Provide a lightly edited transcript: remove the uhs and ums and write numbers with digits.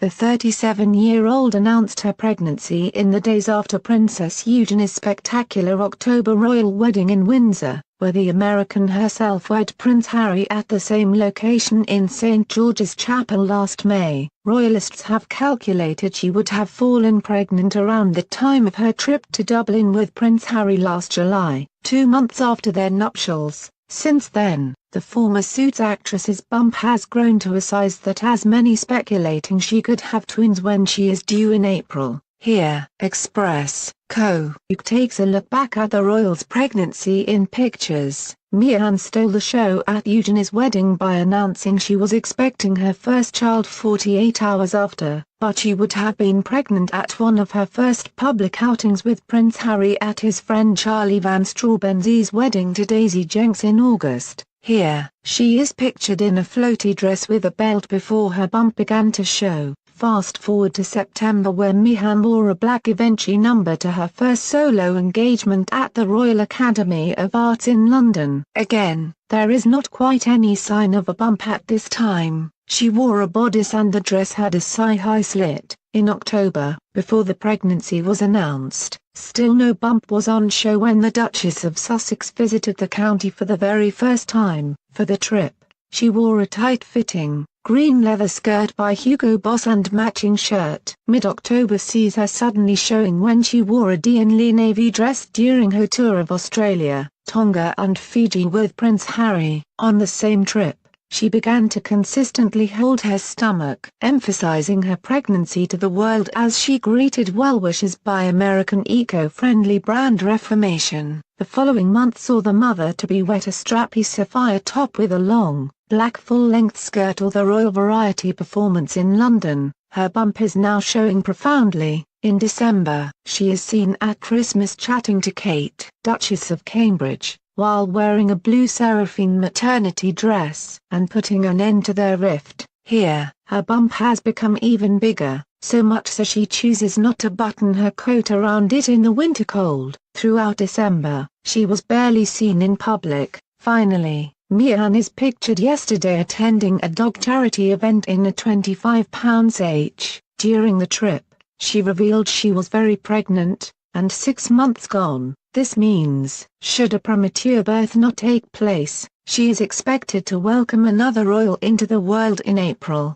The 37-year-old announced her pregnancy in the days after Princess Eugenie's spectacular October royal wedding in Windsor, where the American herself wed Prince Harry at the same location in St. George's Chapel last May. Royalists have calculated she would have fallen pregnant around the time of her trip to Dublin with Prince Harry last July, 2 months after their nuptials. Since then, the former Suits actress's bump has grown to a size that has many speculating she could have twins when she is due in April. Here, Express, Co. takes a look back at the royals' pregnancy in pictures. Meghan stole the show at Eugenie's wedding by announcing she was expecting her first child 48 hours after, but she would have been pregnant at one of her first public outings with Prince Harry at his friend Charlie Van Straubenzee's wedding to Daisy Jenks in August. Here, she is pictured in a floaty dress with a belt before her bump began to show. Fast forward to September where Meghan wore a black Givenchy number to her first solo engagement at the Royal Academy of Arts in London. Again, there is not quite any sign of a bump at this time. She wore a bodice and the dress had a thigh-high slit. In October, before the pregnancy was announced, still no bump was on show when the Duchess of Sussex visited the county for the very first time. For the trip, she wore a tight-fitting, green leather skirt by Hugo Boss and matching shirt. Mid-October sees her suddenly showing when she wore a Diane Lee navy dress during her tour of Australia, Tonga and Fiji with Prince Harry. On the same trip, she began to consistently hold her stomach, emphasizing her pregnancy to the world as she greeted well-wishers by American eco-friendly brand Reformation. The following month saw the mother-to-be wear a strappy sapphire top with a long, black full-length skirt or the Royal Variety performance in London. Her bump is now showing profoundly. In December, she is seen at Christmas chatting to Kate, Duchess of Cambridge, while wearing a blue seraphine maternity dress, and putting an end to their rift. Here, her bump has become even bigger, so much so she chooses not to button her coat around it in the winter cold. Throughout December, she was barely seen in public. Finally, Meghan is pictured yesterday attending a dog charity event in a £25 During the trip, she revealed she was very pregnant, and 6 months gone. This means, should a premature birth not take place, she is expected to welcome another royal into the world in April.